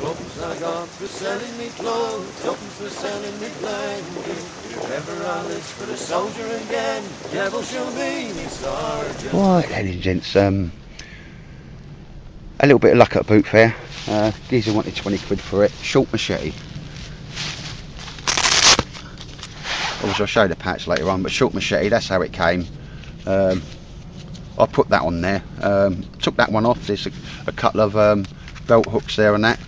Ups I got for selling me clothes, ups for selling me blanket. If ever I live for the soldier again, devil shall be me sergeant. Right, ladies and gents, a little bit of luck at a boot fair. Geezer wanted 20 quid for it. Short machete. Obviously I'll show you the patch later on, but short machete, that's how it came. I put that on there. Took that one off. There's a couple of belt hooks there and that.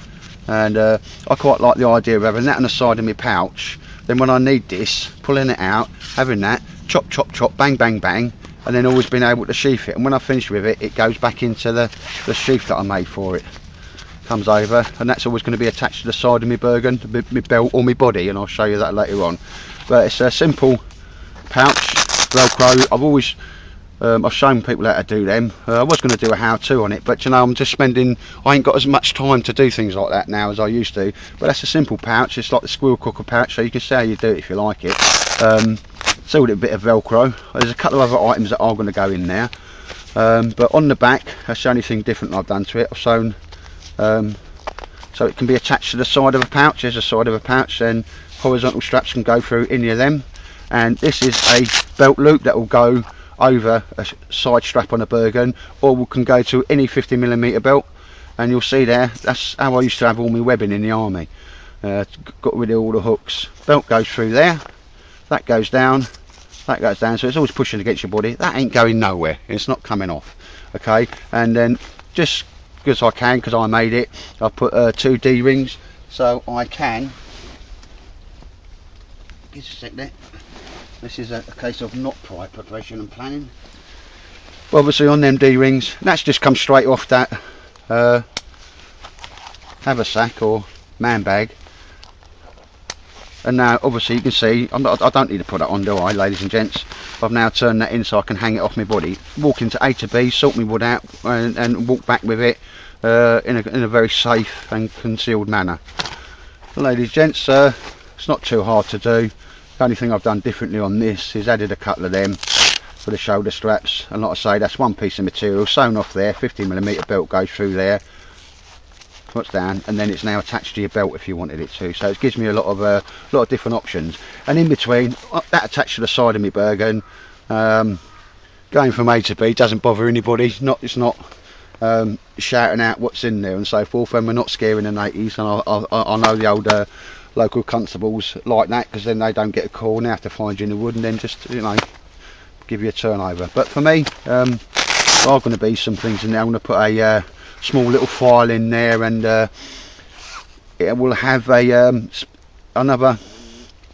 And I quite like the idea of having that on the side of my pouch. Then when I need this, pulling it out, having that, chop, chop, chop, bang, bang, bang, and then always being able to sheath it. And when I finish with it, it goes back into the sheath that I made for it. Comes over, and that's always going to be attached to the side of my bergen, my belt or my body, and I'll show you that later on. But it's a simple pouch, Velcro. I've shown people how to do them. I was going to do a how-to on it, but you know, I ain't got as much time to do things like that now as I used to. But that's a simple pouch. It's like the squirrel cooker pouch, so you can see how you do it if you like it. So with a bit of Velcro. There's a couple of other items that are going to go in there. But on the back, that's the only thing different I've done to it. I've sewn so it can be attached to the side of a pouch. There's a side of a pouch, then horizontal straps can go through any of them. And this is a belt loop that will go over a side strap on a bergen, or can go to any 50mm belt. And you'll see there, that's how I used to have all my webbing in the army. Got rid of all the hooks. Belt goes through there, that goes down, so it's always pushing against your body. That ain't going nowhere, it's not coming off. Okay, and then just because I can, because I made it, I put 2 D-rings so I can, just a sec there. This is a case of not prior preparation and planning. Well, obviously on them D-rings, that's just come straight off that haversack or man bag. And now obviously you can see, I don't need to put that on, do I, ladies and gents? I've now turned that in so I can hang it off my body, walk into A to B, sort my wood out, and walk back with it in a very safe and concealed manner. Ladies and gents, it's not too hard to do. The only thing I've done differently on this is added a couple of them for the shoulder straps, and like I say, that's one piece of material sewn off there. 50mm belt goes through there, puts down, and then it's now attached to your belt if you wanted it to. So it gives me a lot of different options. And in between, that attached to the side of my bergen, going from A to B doesn't bother anybody. It's not shouting out what's in there and so forth, and we're not scaring the natives. And I know the older local constables like that, because then they don't get a call and they have to find you in the wood and then just, you know, give you a turnover. But for me, there are going to be some things in there. I'm going to put a small little file in there, and it will have a another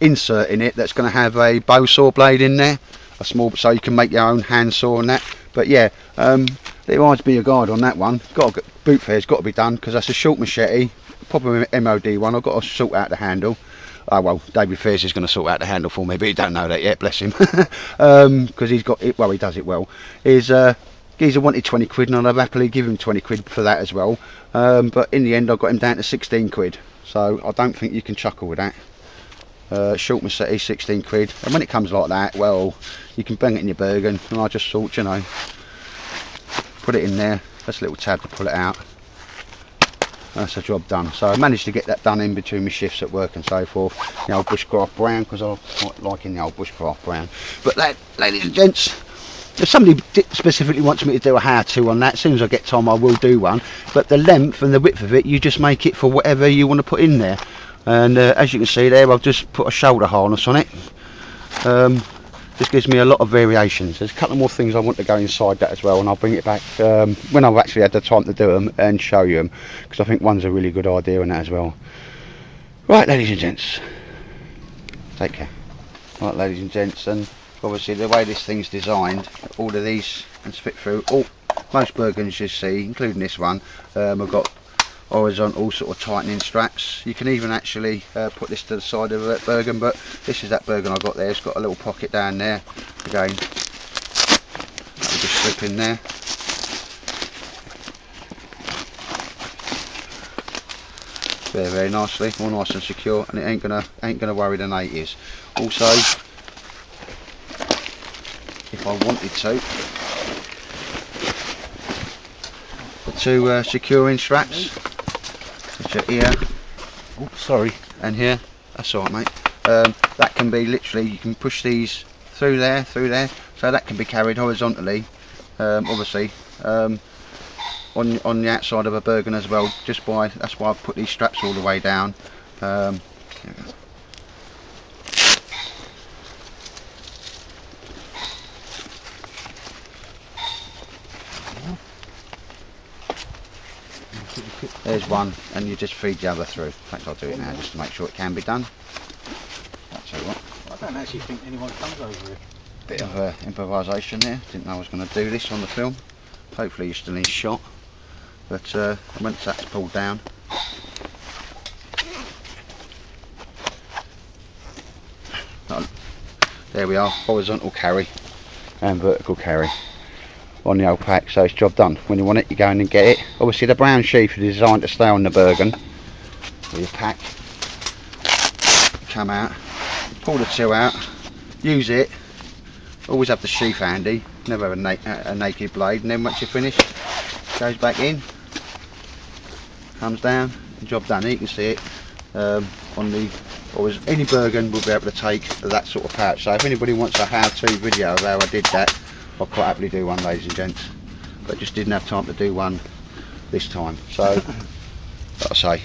insert in it that's going to have a bow saw blade in there, a small, so you can make your own hand saw and that. But yeah, there might be a guide on that one. Boot fair's got to be done, because that's a short machete, proper MOD one. I've got to sort out the handle. Oh well, David Fairs is going to sort out the handle for me, but he don't know that yet, bless him. Because he's got it, well, he does it well. Geezer wanted 20 quid, and I'd have happily give him 20 quid for that as well. But in the end I got him down to 16 quid, so I don't think you can chuckle with that. Short machete, 16 quid, and when it comes like that, well, you can bang it in your bergen. And I just thought, you know, put it in there. That's a little tab to pull it out. That's the job done. So I managed to get that done in between my shifts at work and so forth. The old bushcraft brown, because I quite liking the old bushcraft brown. But that, ladies and gents, if somebody specifically wants me to do a how-to on that, as soon as I get time I will do one. But the length and the width of it, you just make it for whatever you want to put in there. And as you can see there, I've just put a shoulder harness on it. This gives me a lot of variations. There's a couple more things I want to go inside that as well, and I'll bring it back when I've actually had the time to do them and show you them, because I think one's a really good idea on that as well. Right, ladies and gents, take care. Right, ladies and gents, and obviously the way this thing's designed, all of these can spit through. Most bergens you see, including this one, have got horizontal sort of tightening straps. You can even actually put this to the side of a bergen, but this is that bergen I got there. It's got a little pocket down there. Again, that will just slip in there. Very, very nicely, all nice and secure, and it ain't gonna worry the natives. Also, if I wanted to, two securing straps, which are here. Oh, sorry. And here. That's alright, mate. That can be literally, you can push these through there, so that can be carried horizontally, obviously, on the outside of a bergen as well. That's why I've put these straps all the way down. There's one, and you just feed the other through. In fact, I'll do it now just to make sure it can be done. That's all right. I don't actually think anyone comes over here. Bit of improvisation there. Didn't know I was going to do this on the film. Hopefully you're still in shot. But once that's pulled down, there we are. Horizontal carry and vertical carry on the old pack, so it's job done. When you want it, you go in and get it. Obviously the brown sheath is designed to stay on the bergen with your pack. Come out, pull the two out, use it. Always have the sheath handy, never have a naked blade, and then once you're finished, goes back in, comes down, job done. You can see it on the, any bergen will be able to take that sort of pouch. So if anybody wants a how-to video of how I did that, I'll quite happily do one, ladies and gents, but just didn't have time to do one this time. So like I say,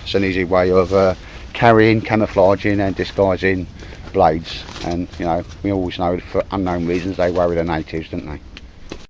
it's an easy way of carrying, camouflaging and disguising blades. And you know, we always know for unknown reasons they worry the natives, don't they?